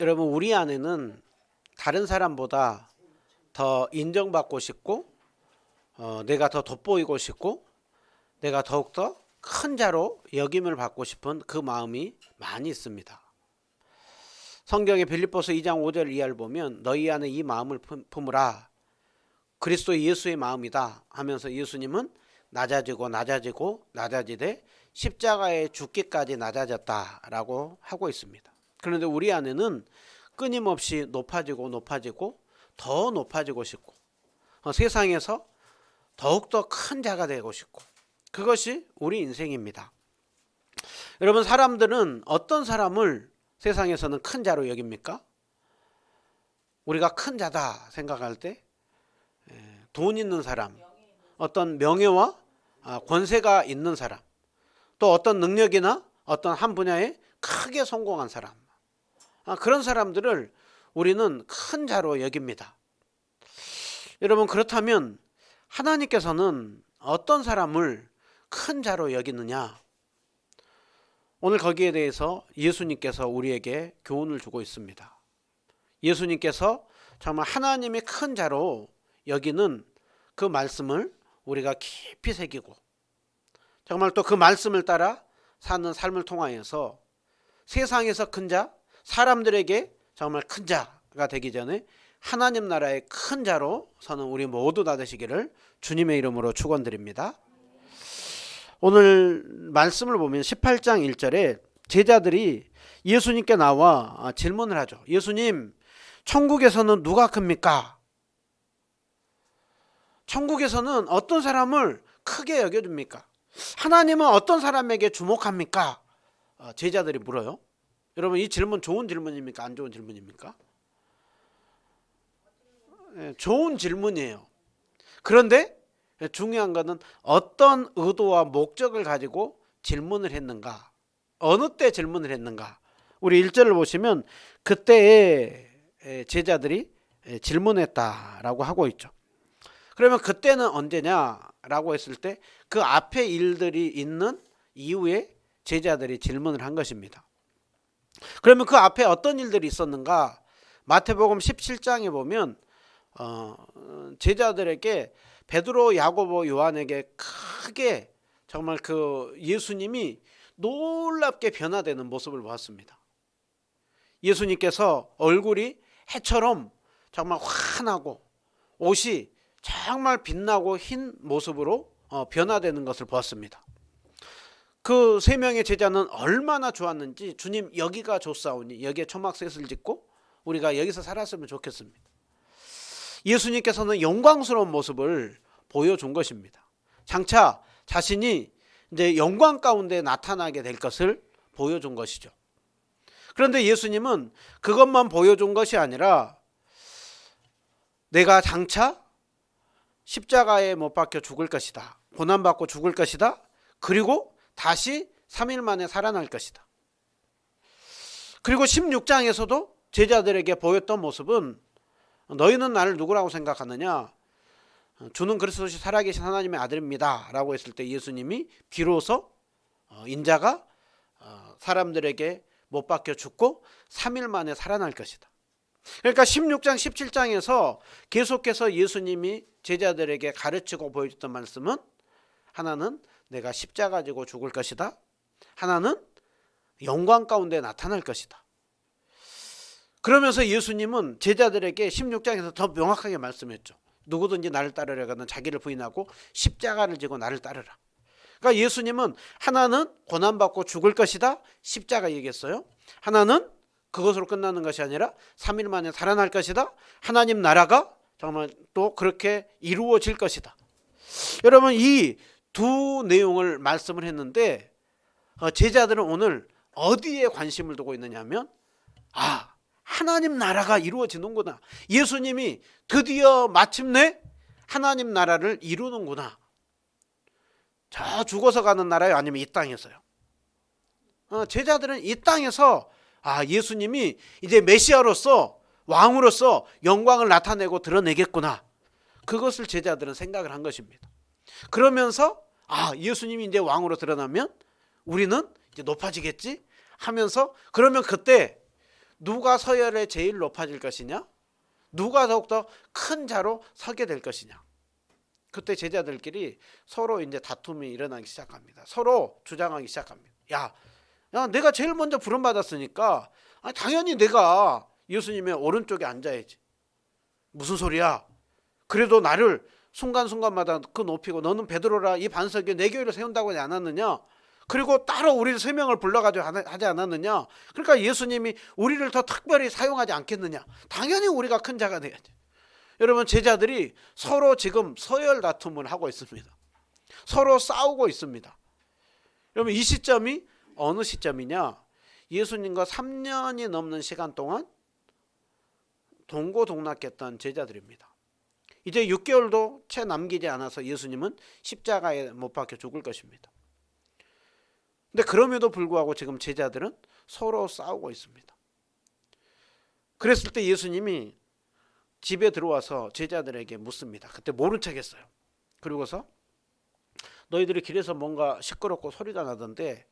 여러분, 우리 안에는 다른 사람보다 더 인정받고 싶고, 내가 더 돋보이고 싶고, 내가 더욱더 큰 자로 여김을 받고 싶은 그 마음이 많이 있습니다. 성경의 빌립보서 2장 5절 이하를 보면 너희 안에 이 마음을 품으라, 그리스도 예수의 마음이다 하면서 예수님은 낮아지고 낮아지되 십자가에 죽기까지 낮아졌다라고 하고 있습니다. 그런데 우리 안에는 끊임없이 높아지고 더 높아지고 싶고, 세상에서 더욱더 큰 자가 되고 싶고, 그것이 우리 인생입니다. 여러분, 사람들은 어떤 사람을 세상에서는 큰 자로 여깁니까? 우리가 큰 자다 생각할 때 돈 있는 사람, 어떤 명예와 권세가 있는 사람, 또 어떤 능력이나 어떤 한 분야에 크게 성공한 사람, 그런 사람들을 우리는 큰 자로 여깁니다. 여러분, 그렇다면 하나님께서는 어떤 사람을 큰 자로 여기느냐? 오늘 거기에 대해서 예수님께서 우리에게 교훈을 주고 있습니다. 예수님께서 정말 하나님의 큰 자로 여기는 그 말씀을 우리가 깊이 새기고, 정말 또 그 말씀을 따라 사는 삶을 통하여서 세상에서 큰 자, 사람들에게 정말 큰 자가 되기 전에 하나님 나라의 큰 자로 서는 우리 모두 다 되시기를 주님의 이름으로 축원드립니다. 오늘 말씀을 보면 18장 1절에 제자들이 예수님께 나와 질문을 하죠. 예수님, 천국에서는 누가 큽니까? 천국에서는 어떤 사람을 크게 여겨줍니까? 하나님은 어떤 사람에게 주목합니까? 제자들이 물어요. 여러분, 이 질문 좋은 질문입니까? 안 좋은 질문입니까? 좋은 질문이에요. 그런데 중요한 것은 어떤 의도와 목적을 가지고 질문을 했는가, 어느 때 질문을 했는가. 우리 1절을 보시면 그때에 제자들이 질문했다라고 하고 있죠. 그러면 그때는 언제냐라고 했을 때 그 앞에 일들이 있는 이후에 제자들이 질문을 한 것입니다. 그러면 그 앞에 어떤 일들이 있었는가? 마태복음 17장에 보면 제자들에게 베드로, 야고보, 요한에게 크게 정말 그 예수님이 놀랍게 변화되는 모습을 보았습니다. 예수님께서 얼굴이 해처럼 정말 환하고 옷이 정말 빛나고 흰 모습으로 변화되는 것을 보았습니다. 그 세 명의 제자는 얼마나 좋았는지, 주님 여기가 좋사오니 여기에 초막셋을 짓고 우리가 여기서 살았으면 좋겠습니다. 예수님께서는 영광스러운 모습을 보여준 것입니다. 장차 자신이 이제 영광 가운데 나타나게 될 것을 보여준 것이죠. 그런데 예수님은 그것만 보여준 것이 아니라 내가 장차 십자가에 못 박혀 죽을 것이다, 고난받고 죽을 것이다, 그리고 다시 3일 만에 살아날 것이다. 그리고 16장에서도 제자들에게 보였던 모습은 너희는 나를 누구라고 생각하느냐? 주는 그리스도시 살아계신 하나님의 아들입니다 라고 했을 때 예수님이 비로소 인자가 사람들에게 못 박혀 죽고 3일 만에 살아날 것이다. 그러니까 16장 17장에서 계속해서 예수님이 제자들에게 가르치고 보여줬던 말씀은, 하나는 내가 십자가 지고 죽을 것이다, 하나는 영광 가운데 나타날 것이다. 그러면서 예수님은 제자들에게 16장에서 더 명확하게 말씀했죠. 누구든지 나를 따르려거든 자기를 부인하고 십자가를 지고 나를 따르라. 그러니까 예수님은 하나는 고난받고 죽을 것이다, 십자가 얘기했어요. 하나는 그것으로 끝나는 것이 아니라 3일 만에 살아날 것이다, 하나님 나라가 정말 또 그렇게 이루어질 것이다. 여러분, 이 두 내용을 말씀을 했는데 제자들은 오늘 어디에 관심을 두고 있느냐 하면, 하나님 나라가 이루어지는구나, 예수님이 드디어 마침내 하나님 나라를 이루는구나. 저 죽어서 가는 나라요, 아니면 이 땅에서요? 제자들은 이 땅에서 예수님이 이제 메시아로서, 왕으로서 영광을 나타내고 드러내겠구나, 그것을 제자들은 생각을 한 것입니다. 그러면서 예수님이 이제 왕으로 드러나면 우리는 이제 높아지겠지 하면서, 그러면 그때 누가 서열에 제일 높아질 것이냐? 누가 더욱더 큰 자로 서게 될 것이냐? 그때 제자들끼리 서로 이제 다툼이 일어나기 시작합니다. 서로 주장하기 시작합니다. 야, 내가 제일 먼저 부름받았으니까 당연히 내가 예수님의 오른쪽에 앉아야지. 무슨 소리야? 그래도 나를 순간순간마다 그 높이고 너는 베드로라 이 반석에 내 교회를 세운다고 하지 않았느냐? 그리고 따로 우리 세 명을 불러가지고 하지 않았느냐? 그러니까 예수님이 우리를 더 특별히 사용하지 않겠느냐? 당연히 우리가 큰 자가 돼야지. 여러분, 제자들이 서로 지금 서열 다툼을 하고 있습니다. 서로 싸우고 있습니다. 여러분, 이 시점이 어느 시점이냐? 예수님과 3년이 넘는 시간 동안 동고동락했던 제자들입니다. 이제 6개월도 채 남기지 않아서 예수님은 십자가에 못 박혀 죽을 것입니다. 근데 그럼에도 불구하고 지금 제자들은 서로 싸우고 있습니다. 그랬을 때 예수님이 집에 들어와서 제자들에게 묻습니다. 그때 모른 척 했어요. 그리고서 너희들이 길에서 뭔가 시끄럽고 소리가 나던데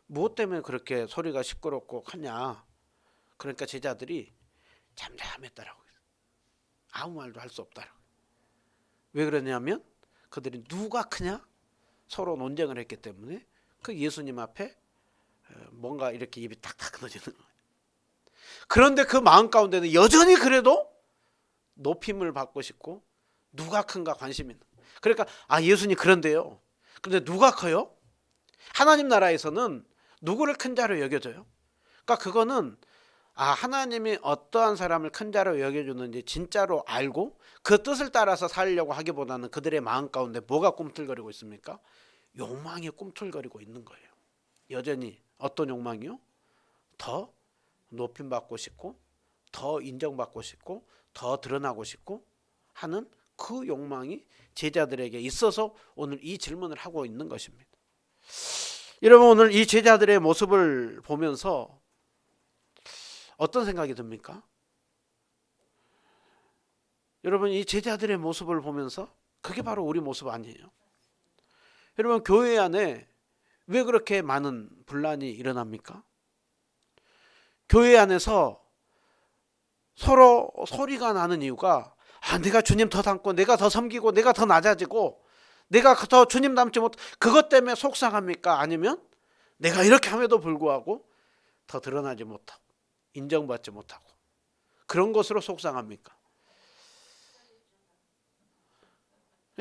무엇 때문에 그렇게 소리가 시끄럽고 하냐? 그러니까 제자들이 잠잠했다라고 했어요. 아무 말도 할 수 없다라고. 왜 그러냐면 그들이 누가 크냐? 서로 논쟁을 했기 때문에 그 예수님 앞에 뭔가 이렇게 입이 탁탁 끊어지는 거예요. 그런데 그 마음 가운데는 여전히 그래도 높임을 받고 싶고 누가 큰가 관심이 있는 거예요. 그러니까 예수님 그런데요. 근데 누가 커요? 하나님 나라에서는 누구를 큰 자로 여겨져요? 그러니까 그거는 하나님이 어떠한 사람을 큰 자로 여겨주는지 진짜로 알고 그 뜻을 따라서 살려고 하기보다는 그들의 마음 가운데 뭐가 꿈틀거리고 있습니까? 욕망이 꿈틀거리고 있는 거예요. 여전히 어떤 욕망이요? 더 높임받고 싶고 더 인정받고 싶고 더 드러나고 싶고 하는 그 욕망이 제자들에게 있어서 오늘 이 질문을 하고 있는 것입니다. 여러분, 오늘 이 제자들의 모습을 보면서 어떤 생각이 듭니까? 여러분, 이 제자들의 모습을 보면서 그게 바로 우리 모습 아니에요? 여러분, 교회 안에 왜 그렇게 많은 분란이 일어납니까? 교회 안에서 서로 소리가 나는 이유가 내가 주님 더 닮고 내가 더 섬기고 내가 더 낮아지고 내가 더 주님 닮지 못 그것 때문에 속상합니까? 아니면 내가 이렇게 함에도 불구하고 더 드러나지 못하고 인정받지 못하고 그런 것으로 속상합니까?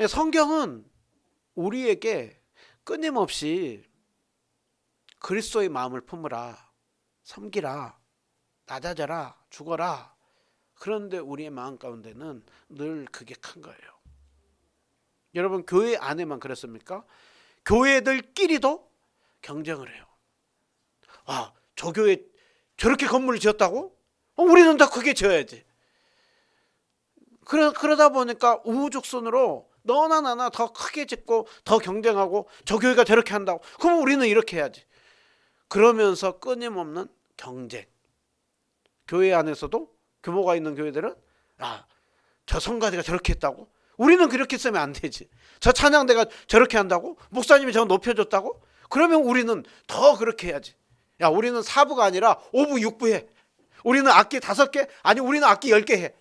성경은 우리에게 끊임없이 그리스도의 마음을 품으라, 섬기라, 낮아져라, 죽어라. 그런데 우리의 마음 가운데는 늘 그게 큰 거예요. 여러분, 교회 안에만 그렇습니까? 교회들끼리도 경쟁을 해요. 저 교회 저렇게 건물을 지었다고? 우리는 더 크게 지어야지. 그러다 보니까 우후죽순으로 너나 나나 더 크게 짓고 더 경쟁하고 저 교회가 저렇게 한다고 그럼 우리는 이렇게 해야지. 그러면서 끊임없는 경쟁. 교회 안에서도 규모가 있는 교회들은 저 성가대가 저렇게 했다고? 우리는 그렇게 쓰면 안 되지. 저 찬양대가 저렇게 한다고? 목사님이 저 높여줬다고? 그러면 우리는 더 그렇게 해야지. 우리는 4부가 아니라 5부 6부 해. 우리는 악기 5개? 아니 우리는 악기 10개 해.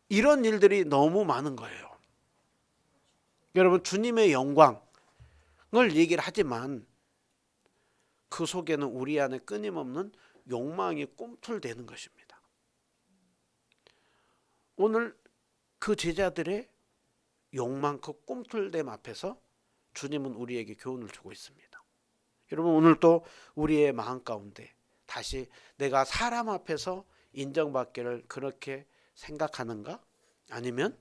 이런 일들이 너무 많은 거예요. 여러분, 주님의 영광을 얘기를 하지만 그 속에는 우리 안에 끊임없는 욕망이 꿈틀대는 것입니다. 오늘 그 제자들의 욕망, 그 꿈틀댐 앞에서 주님은 우리에게 교훈을 주고 있습니다. 여러분, 오늘 또 우리의 마음 가운데 다시 내가 사람 앞에서 인정받기를 그렇게 생각하는가? 아니면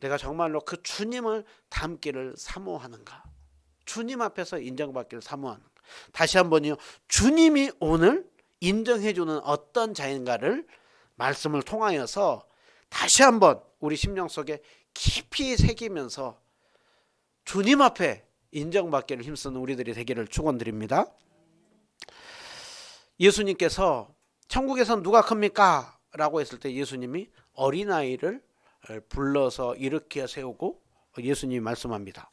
내가 정말로 그 주님을 닮기를 사모하는가? 주님 앞에서 인정받기를 사모하는가? 다시 한번요. 주님이 오늘 인정해주는 어떤 자인가를 말씀을 통하여서 다시 한번 우리 심령 속에 깊이 새기면서 주님 앞에 인정받기를 힘쓰는 우리들이 되기를 축원드립니다. 예수님께서 천국에선 누가 큽니까? 라고 했을 때 예수님이 어린아이를 불러서 일으켜 세우고 예수님이 말씀합니다.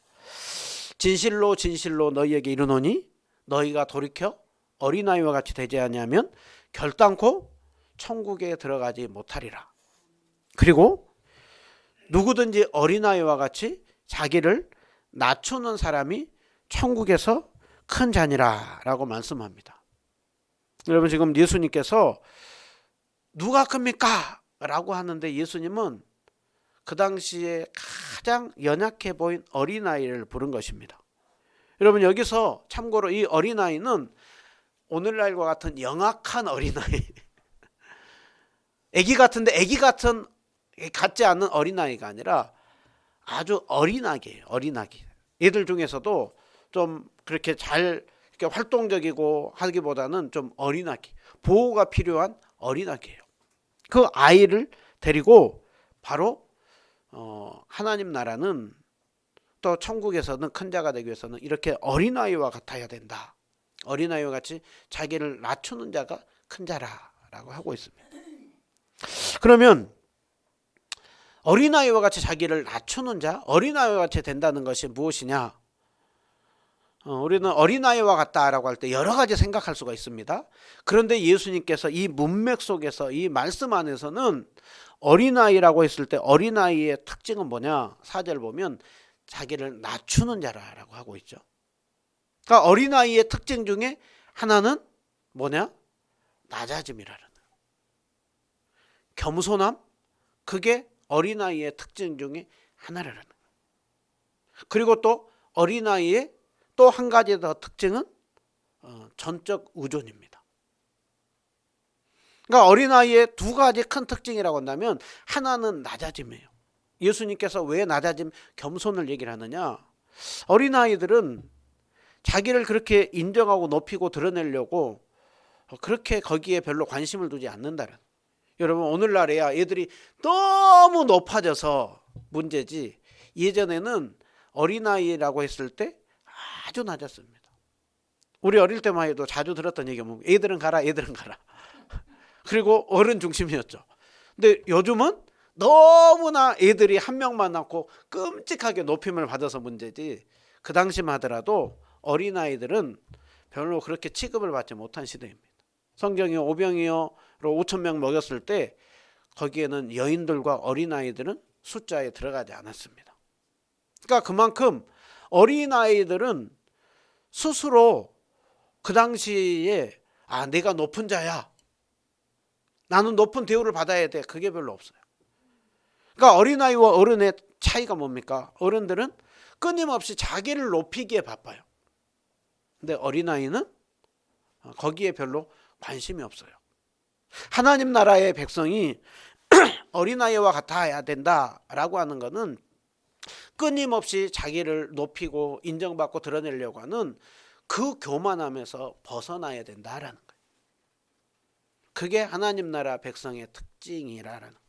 진실로 진실로 너희에게 이르노니 너희가 돌이켜 어린아이와 같이 되지 아니하면 결단코 천국에 들어가지 못하리라. 그리고 누구든지 어린아이와 같이 자기를 낮추는 사람이 천국에서 큰 자니라 라고 말씀합니다. 여러분, 지금 예수님께서 누가 큽니까? 라고 하는데 예수님은 그 당시에 가장 연약해 보인 어린아이를 부른 것입니다. 여러분, 여기서 참고로 이 어린아이는 오늘날과 같은 영악한 어린아이, 애기 같은데 애기 같지 않은 어린아이가 아니라 아주 어린아기예요. 어린아기. 애들 중에서도 좀 그렇게 잘 이렇게 활동적이고 하기보다는 좀 어린아기, 보호가 필요한 어린아기예요. 그 아이를 데리고 바로 하나님 나라는 또 천국에서는 큰 자가 되기 위해서는 이렇게 어린아이와 같아야 된다. 어린아이와 같이 자기를 낮추는 자가 큰 자라라고 하고 있습니다. 그러면 어린아이와 같이 자기를 낮추는 자, 어린아이와 같이 된다는 것이 무엇이냐? 우리는 어린아이와 같다라고 할 때 여러 가지 생각할 수가 있습니다. 그런데 예수님께서 이 문맥 속에서 이 말씀 안에서는 어린아이라고 했을 때 어린아이의 특징은 뭐냐? 4절 보면 자기를 낮추는 자라고 하고 있죠. 그러니까 어린아이의 특징 중에 하나는 뭐냐? 낮아짐이라는, 겸손함, 그게 어린아이의 특징 중에 하나라는 거예요. 그리고 또 어린아이의 또 한 가지 더 특징은 전적 의존입니다. 그러니까 어린아이의 두 가지 큰 특징이라고 한다면 하나는 낮아짐이에요. 예수님께서 왜 낮아짐, 겸손을 얘기를 하느냐? 어린아이들은 자기를 그렇게 인정하고 높이고 드러내려고 그렇게 거기에 별로 관심을 두지 않는다는. 여러분, 오늘날에야 애들이 너무 높아져서 문제지, 예전에는 어린아이라고 했을 때 아주 낮았습니다. 우리 어릴 때만 해도 자주 들었던 얘기가 뭐 애들은 가라, 애들은 가라. 그리고 어른 중심이었죠. 근데 요즘은 너무나 애들이 한 명만 낳고 끔찍하게 높임을 받아서 문제지, 그 당시만 하더라도 어린아이들은 별로 그렇게 취급을 받지 못한 시대입니다. 성경이 오병이어로 5,000명 먹였을 때 거기에는 여인들과 어린아이들은 숫자에 들어가지 않았습니다. 그러니까 그만큼 어린아이들은 스스로 그 당시에 내가 높은 자야, 나는 높은 대우를 받아야 돼, 그게 별로 없어요. 그러니까 어린아이와 어른의 차이가 뭡니까? 어른들은 끊임없이 자기를 높이기에 바빠요. 근데 어린아이는 거기에 별로 관심이 없어요. 하나님 나라의 백성이 어린아이와 같아야 된다라고 하는 것은 끊임없이 자기를 높이고 인정받고 드러내려고 하는 그 교만함에서 벗어나야 된다라는 거예요. 그게 하나님 나라 백성의 특징이라는 거예요.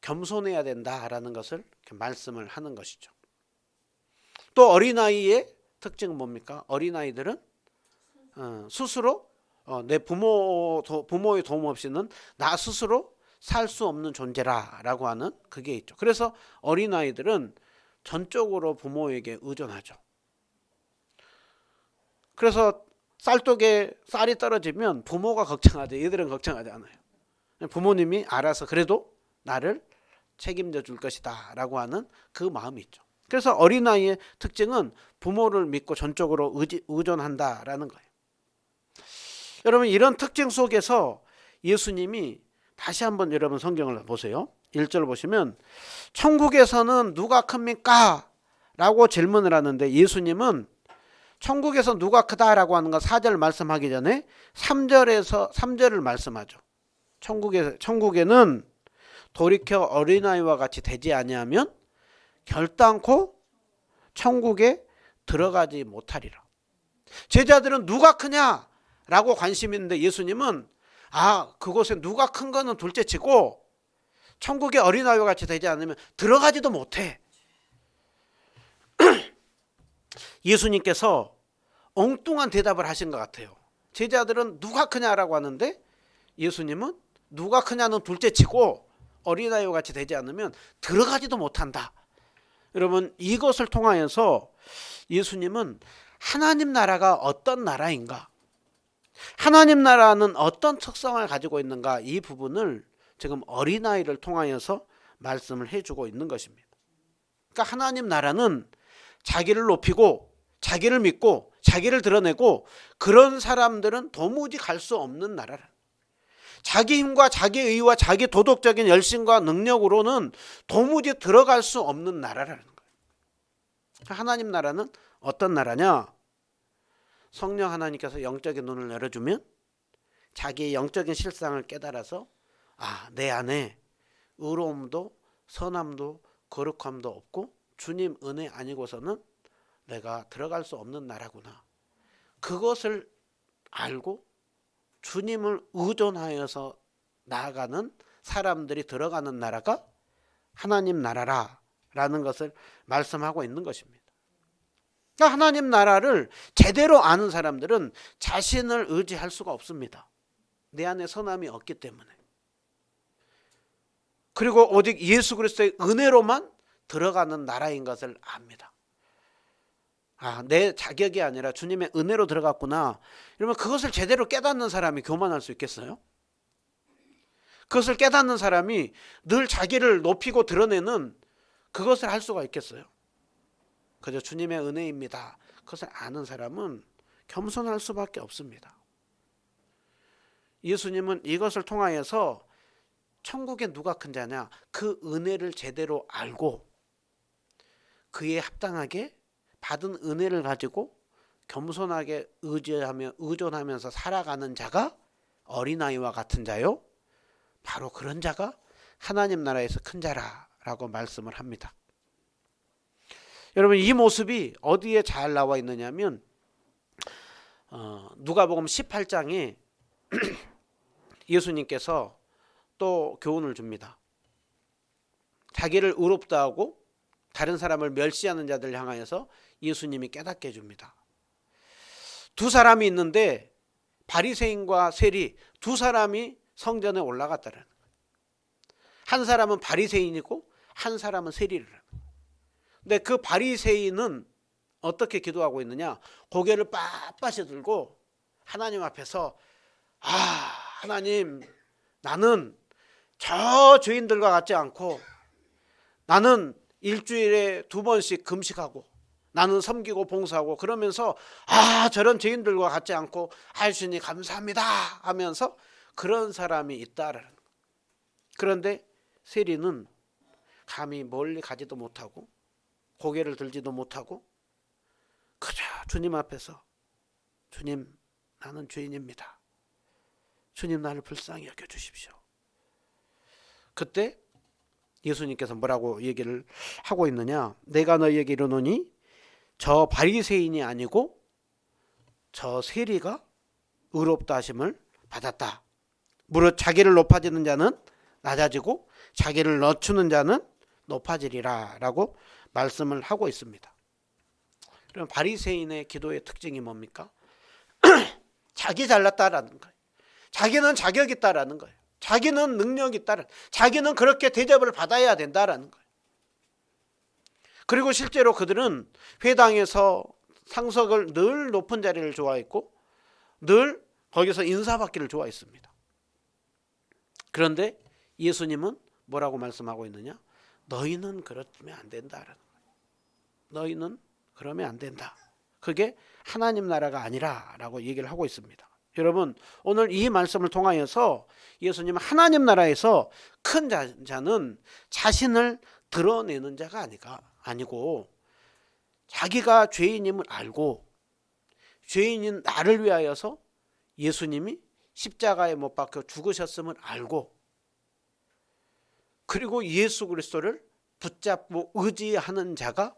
겸손해야 된다라는 것을 말씀을 하는 것이죠. 또 어린아이의 특징은 뭡니까? 어린아이들은 스스로 내 부모의 도움 없이는 나 스스로 살 수 없는 존재라고 하는 그게 있죠. 그래서 어린아이들은 전적으로 부모에게 의존하죠. 그래서 쌀독에 쌀이 떨어지면 부모가 걱정하죠. 얘들은 걱정하지 않아요. 부모님이 알아서 그래도 나를 책임져 줄 것이다 라고 하는 그 마음이 있죠. 그래서 어린아이의 특징은 부모를 믿고 전적으로 의존한다라는 거예요. 여러분, 이런 특징 속에서 예수님이 다시 한번 여러분 성경을 보세요. 1절 보시면 천국에서는 누가 큽니까? 라고 질문을 하는데 예수님은 천국에서 누가 크다라고 하는 건 4절 말씀하기 전에 3절을 말씀하죠. 천국에는 돌이켜 어린아이와 같이 되지 아니하면 결단코 천국에 들어가지 못하리라. 제자들은 누가 크냐라고 관심이 있는데 예수님은 그곳에 누가 큰 거는 둘째치고 천국의 어린아이와 같이 되지 않으면 들어가지도 못해. 예수님께서 엉뚱한 대답을 하신 것 같아요. 제자들은 누가 크냐라고 하는데 예수님은 누가 크냐는 둘째치고 어린아이와 같이 되지 않으면 들어가지도 못한다. 여러분, 이것을 통하여서 예수님은 하나님 나라가 어떤 나라인가, 하나님 나라는 어떤 특성을 가지고 있는가, 이 부분을 지금 어린아이를 통하여서 말씀을 해주고 있는 것입니다. 그러니까 하나님 나라는 자기를 높이고 자기를 믿고 자기를 드러내고 그런 사람들은 도무지 갈 수 없는 나라라. 자기 힘과 자기 의와 자기 도덕적인 열심과 능력으로는 도무지 들어갈 수 없는 나라라는 거예요. 하나님 나라는 어떤 나라냐? 성령 하나님께서 영적인 눈을 열어주면 자기의 영적인 실상을 깨달아서 내 안에 의로움도 선함도 거룩함도 없고 주님 은혜 아니고서는 내가 들어갈 수 없는 나라구나. 그것을 알고 주님을 의존하여서 나아가는 사람들이 들어가는 나라가 하나님 나라라는 것을 말씀하고 있는 것입니다. 그러니까 하나님 나라를 제대로 아는 사람들은 자신을 의지할 수가 없습니다. 내 안에 선함이 없기 때문에. 그리고 오직 예수 그리스도의 은혜로만 들어가는 나라인 것을 압니다. 내 자격이 아니라 주님의 은혜로 들어갔구나. 이러면 그것을 제대로 깨닫는 사람이 교만할 수 있겠어요? 그것을 깨닫는 사람이 늘 자기를 높이고 드러내는 그것을 할 수가 있겠어요? 그저 주님의 은혜입니다. 그것을 아는 사람은 겸손할 수밖에 없습니다. 예수님은 이것을 통하여서 천국에 누가 큰 자냐? 그 은혜를 제대로 알고 그에 합당하게 받은 은혜를 가지고 겸손하게 의존하면서 살아가는 자가 어린아이와 같은 자요. 바로 그런 자가 하나님 나라에서 큰 자라라고 말씀을 합니다. 여러분, 이 모습이 어디에 잘 나와 있느냐면 누가복음 18장에 예수님께서 또 교훈을 줍니다. 자기를 의롭다 하고 다른 사람을 멸시하는 자들 향하여서 예수님이 깨닫게 해줍니다. 두 사람이 있는데 바리새인과 세리 두 사람이 성전에 올라갔다라는 거예요. 한 사람은 바리새인이고 한 사람은 세리라는 거예요. 근데 그 바리새인은 어떻게 기도하고 있느냐? 고개를 빳빳이 들고 하나님 앞에서 하나님, 나는 저 죄인들과 같지 않고 나는 일주일에 2번씩 금식하고 나는 섬기고 봉사하고 그러면서 저런 죄인들과 같지 않고 하시니 감사합니다 하면서 그런 사람이 있다라는 거예요. 그런데 세리는 감히 멀리 가지도 못하고 고개를 들지도 못하고 그저 주님 앞에서 주님, 나는 죄인입니다. 주님, 나를 불쌍히 여겨주십시오. 그때 예수님께서 뭐라고 얘기를 하고 있느냐? 내가 너희에게 이르노니 저 바리새인이 아니고 저 세리가 의롭다 하심을 받았다. 무릇 자기를 높아지는 자는 낮아지고 자기를 낮추는 자는 높아지리라 라고 말씀을 하고 있습니다. 그럼 바리새인의 기도의 특징이 뭡니까? 자기 잘났다라는 거예요. 자기는 자격이 있다라는 거예요. 자기는 능력이 있다라는, 자기는 그렇게 대접을 받아야 된다라는 거예요. 그리고 실제로 그들은 회당에서 상석을 늘 높은 자리를 좋아했고 늘 거기서 인사받기를 좋아했습니다. 그런데 예수님은 뭐라고 말씀하고 있느냐? 너희는 그러면 안 된다라는 거예요. 너희는 그러면 안 된다. 그게 하나님 나라가 아니라라고 얘기를 하고 있습니다. 여러분, 오늘 이 말씀을 통하여서 예수님은 하나님 나라에서 큰 자는 자신을 드러내는 자가 아니고 자기가 죄인임을 알고 죄인인 나를 위하여서 예수님이 십자가에 못 박혀 죽으셨음을 알고 그리고 예수 그리스도를 붙잡고 의지하는 자가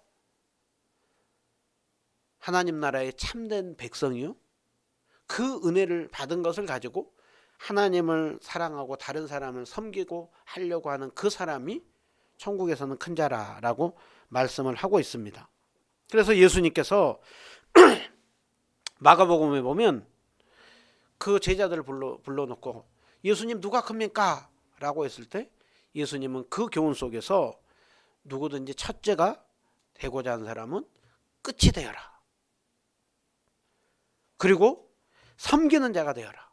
하나님 나라의 참된 백성이요, 그 은혜를 받은 것을 가지고 하나님을 사랑하고 다른 사람을 섬기고 하려고 하는 그 사람이 천국에서는 큰 자라라고 말씀을 하고 있습니다. 그래서 예수님께서 마가복음에 보면 그 제자들을 불러놓고 예수님 누가 큽니까? 라고 했을 때 예수님은 그 교훈 속에서 누구든지 첫째가 되고자 하는 사람은 끝이 되어라. 그리고 섬기는 자가 되어라.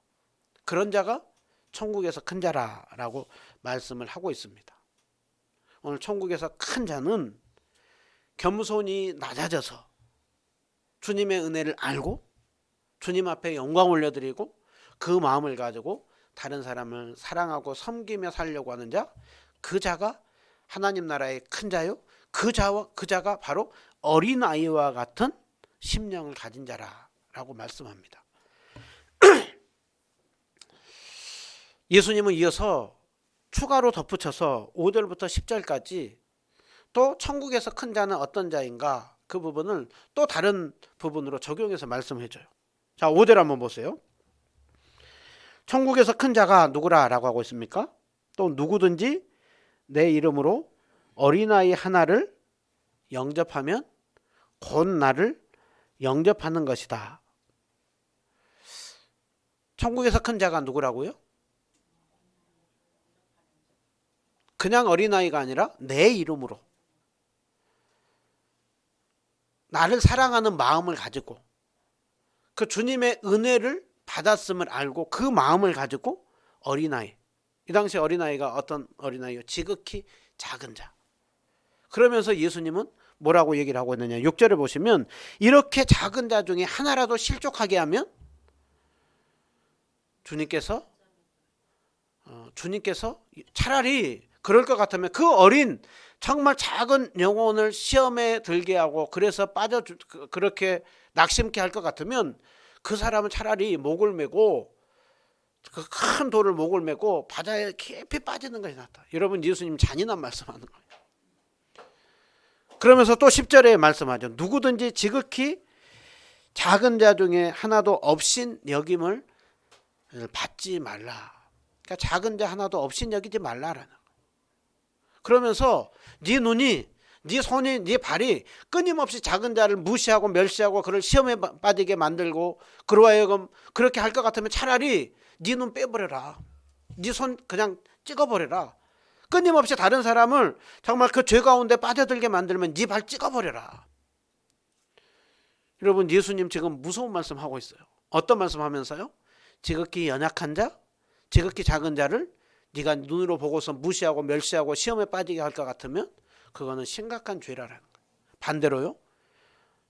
그런 자가 천국에서 큰 자라라고 말씀을 하고 있습니다. 오늘 천국에서 큰 자는 겸손히 낮아져서 주님의 은혜를 알고 주님 앞에 영광 올려드리고 그 마음을 가지고 다른 사람을 사랑하고 섬기며 살려고 하는 자, 그 자가 하나님 나라의 큰 자요. 그 자가 바로 어린아이와 같은 심령을 가진 자라라고 말씀합니다. 예수님은 이어서 추가로 덧붙여서 5절부터 10절까지 또 천국에서 큰 자는 어떤 자인가, 그 부분을 또 다른 부분으로 적용해서 말씀해줘요. 자, 5절 한번 보세요. 천국에서 큰 자가 누구라라고 하고 있습니까? 또 누구든지 내 이름으로 어린아이 하나를 영접하면 곧 나를 영접하는 것이다. 천국에서 큰 자가 누구라고요? 그냥 어린아이가 아니라 내 이름으로 나를 사랑하는 마음을 가지고 그 주님의 은혜를 받았음을 알고 그 마음을 가지고 어린아이, 이 당시 어린아이가 어떤 어린아이요? 지극히 작은 자. 그러면서 예수님은 뭐라고 얘기를 하고 있느냐, 6절을 보시면 이렇게 작은 자 중에 하나라도 실족하게 하면 주님께서 차라리 그럴 것 같으면 그 어린 정말 작은 영혼을 시험에 들게 하고 그래서 그렇게 낙심케 할 것 같으면 그 사람은 차라리 목을 메고 그 큰 돌을 목을 메고 바다에 깊이 빠지는 것이 낫다. 여러분, 예수님 잔인한 말씀하는 거예요. 그러면서 또 10절에 말씀하죠. 누구든지 지극히 작은 자 중에 하나도 없인 여김을 받지 말라. 그러니까 작은 자 하나도 없인 여기지 말라라는 거예요. 그러면서 네 눈이, 네 손이, 네 발이 끊임없이 작은 자를 무시하고 멸시하고 그를 시험에 빠지게 만들고 그로 하여금 그렇게 할 것 같으면 차라리 네 눈 빼버려라. 네 손 그냥 찍어버려라. 끊임없이 다른 사람을 정말 그 죄 가운데 빠져들게 만들면 네 발 찍어버려라. 여러분, 예수님 지금 무서운 말씀하고 있어요. 어떤 말씀하면서요? 지극히 연약한 자, 지극히 작은 자를 네가 눈으로 보고서 무시하고 멸시하고 시험에 빠지게 할 것 같으면 그거는 심각한 죄라는 거예요. 반대로요,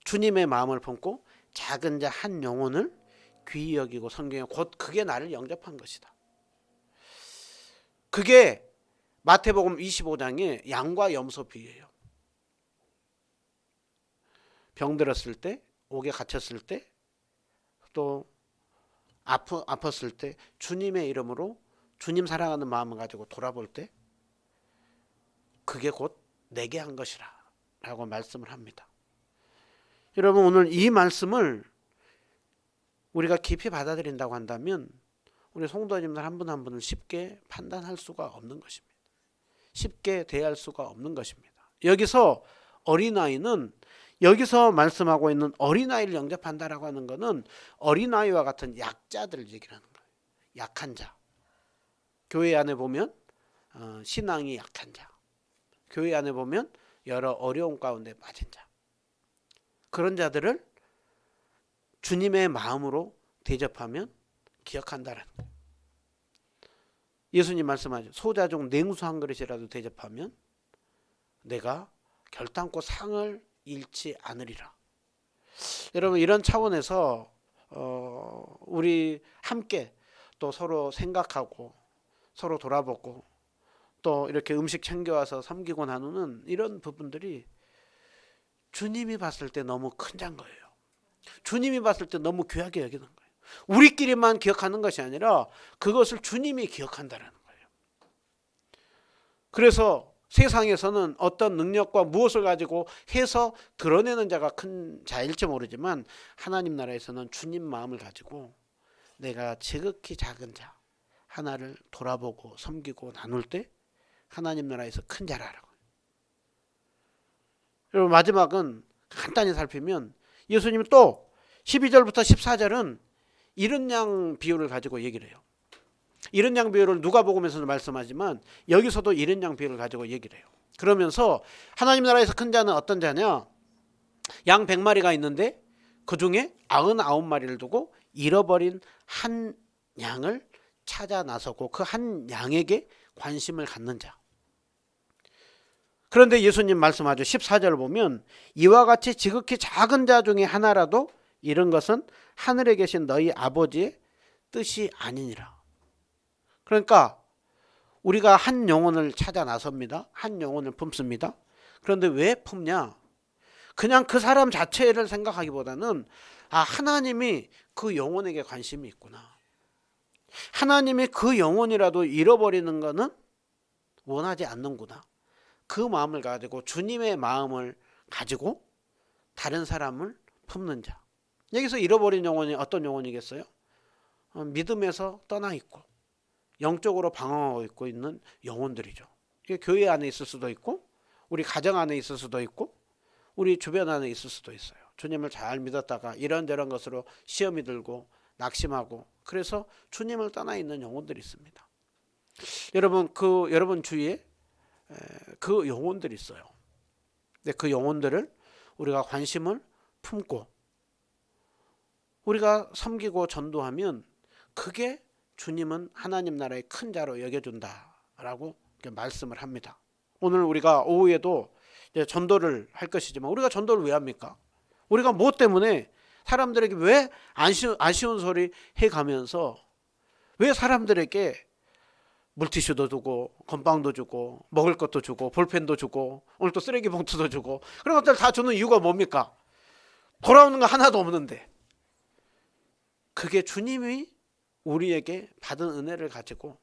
주님의 마음을 품고 작은 자 한 영혼을 귀히 여기고 성경에 곧 그게 나를 영접한 것이다. 그게 마태복음 25장의 양과 염소 비유예요. 병들었을 때, 옥에 갇혔을 때, 또 아팠을 때 주님의 이름으로 주님 사랑하는 마음을 가지고 돌아볼 때 그게 곧 내게 한 것이라 라고 말씀을 합니다. 여러분, 오늘 이 말씀을 우리가 깊이 받아들인다고 한다면 우리 성도님들 한 분 한 분을 쉽게 판단할 수가 없는 것입니다. 쉽게 대할 수가 없는 것입니다. 여기서 어린아이는, 여기서 말씀하고 있는 어린아이를 영접한다라고 하는 것은 어린아이와 같은 약자들을 얘기하는 거예요. 약한 자. 교회 안에 보면 신앙이 약한 자, 교회 안에 보면 여러 어려움 가운데 빠진 자, 그런 자들을 주님의 마음으로 대접하면 기억한다는 거예요. 예수님 말씀하죠. 소자 중 냉수 한 그릇이라도 대접하면 내가 결단코 상을 잃지 않으리라. 여러분, 이런 차원에서 우리 함께 또 서로 생각하고 서로 돌아보고 또 이렇게 음식 챙겨와서 섬기고 나누는 이런 부분들이 주님이 봤을 때 너무 큰 자인 거예요. 주님이 봤을 때 너무 귀하게 여기는 거예요. 우리끼리만 기억하는 것이 아니라 그것을 주님이 기억한다는 거예요. 그래서 세상에서는 어떤 능력과 무엇을 가지고 해서 드러내는 자가 큰 자일지 모르지만 하나님 나라에서는 주님 마음을 가지고 내가 지극히 작은 자 하나를 돌아보고 섬기고 나눌 때 하나님 나라에서 큰 자라라고. 여러분, 마지막은 간단히 살피면 예수님이 또 12절부터 14절은 이른 양 비유를 가지고 얘기를 해요. 이른 양 비유를 누가복음에서도 말씀하지만 여기서도 이른 양 비유를 가지고 얘기를 해요. 그러면서 하나님 나라에서 큰 자는 어떤 자냐? 양 100마리가 있는데 그 중에 99마리를 두고 잃어버린 한 양을 찾아 나서고 그 한 양에게 관심을 갖는 자. 그런데 예수님 말씀하죠. 14절을 보면 이와 같이 지극히 작은 자 중에 하나라도 이런 것은 하늘에 계신 너희 아버지의 뜻이 아니니라. 그러니까 우리가 한 영혼을 찾아 나섭니다. 한 영혼을 품습니다. 그런데 왜 품냐? 그냥 그 사람 자체를 생각하기보다는 하나님이 그 영혼에게 관심이 있구나. 하나님이 그 영혼이라도 잃어버리는 것은 원하지 않는구나. 그 마음을 가지고 주님의 마음을 가지고 다른 사람을 품는 자. 여기서 잃어버린 영혼이 어떤 영혼이겠어요? 믿음에서 떠나 있고 영적으로 방황하고 있고 있는 영혼들이죠. 이게 교회 안에 있을 수도 있고 우리 가정 안에 있을 수도 있고 우리 주변 안에 있을 수도 있어요. 주님을 잘 믿었다가 이런저런 것으로 시험이 들고 낙심하고 그래서 주님을 떠나 있는 영혼들이 있습니다. 여러분 주위에 그 영혼들이 있어요. 근데 그 영혼들을 우리가 관심을 품고 우리가 섬기고 전도하면 그게 주님은 하나님 나라의 큰 자로 여겨준다라고 말씀을 합니다. 오늘 우리가 오후에도 이제 전도를 할 것이지만 우리가 전도를 왜 합니까? 우리가 무엇 때문에 사람들에게 왜 아쉬운 소리 해가면서 왜 사람들에게 물티슈도 주고 건빵도 주고 먹을 것도 주고 볼펜도 주고 오늘 또 쓰레기 봉투도 주고 그런 것들 다 주는 이유가 뭡니까? 돌아오는 거 하나도 없는데 그게 주님이 우리에게 받은 은혜를 가지고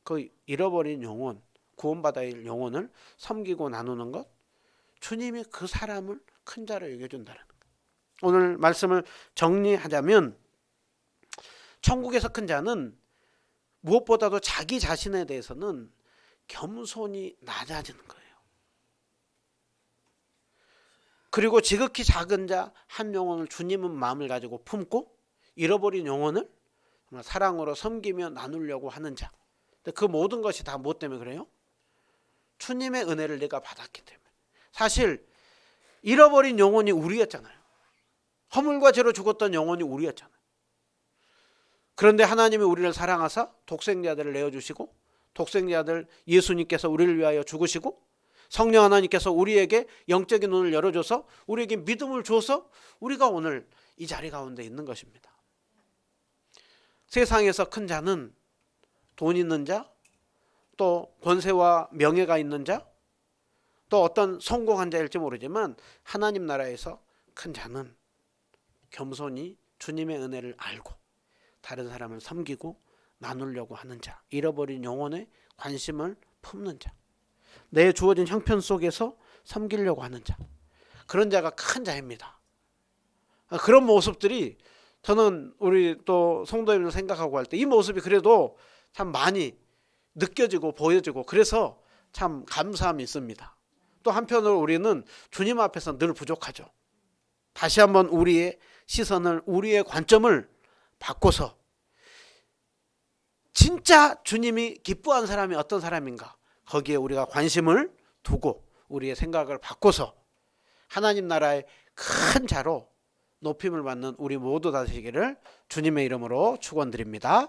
그 잃어버린 영혼 구원받아야 할 영혼을 섬기고 나누는 것 주님이 그 사람을 큰 자로 여겨준다는 것. 오늘 말씀을 정리하자면 천국에서 큰 자는 무엇보다도 자기 자신에 대해서는 겸손히 낮아지는 거예요. 그리고 지극히 작은 자 한 영혼을 주님은 마음을 가지고 품고 잃어버린 영혼을 사랑으로 섬기며 나누려고 하는 자. 그 모든 것이 다 무엇 때문에 그래요? 주님의 은혜를 내가 받았기 때문에. 사실 잃어버린 영혼이 우리였잖아요. 허물과 죄로 죽었던 영혼이 우리였잖아요. 그런데 하나님이 우리를 사랑하사 독생자들을 내어주시고 독생자들 예수님께서 우리를 위하여 죽으시고 성령 하나님께서 우리에게 영적인 눈을 열어줘서 우리에게 믿음을 줘서 우리가 오늘 이 자리 가운데 있는 것입니다. 세상에서 큰 자는 돈 있는 자, 또 권세와 명예가 있는 자, 또 어떤 성공한 자일지 모르지만 하나님 나라에서 큰 자는 겸손히 주님의 은혜를 알고 다른 사람을 섬기고 나누려고 하는 자, 잃어버린 영혼에 관심을 품는 자, 내 주어진 형편 속에서 섬기려고 하는 자, 그런 자가 큰 자입니다. 그런 모습들이 저는 우리 또 성도님들 생각하고 할 때 이 모습이 그래도 참 많이 느껴지고 보여지고 그래서 참 감사함이 있습니다. 또 한편으로 우리는 주님 앞에서 늘 부족하죠. 다시 한번 우리의 시선을 우리의 관점을 바꿔서 진짜 주님이 기뻐한 사람이 어떤 사람인가 거기에 우리가 관심을 두고 우리의 생각을 바꿔서 하나님 나라의 큰 자로 높임을 받는 우리 모두 되시기를 주님의 이름으로 축원드립니다.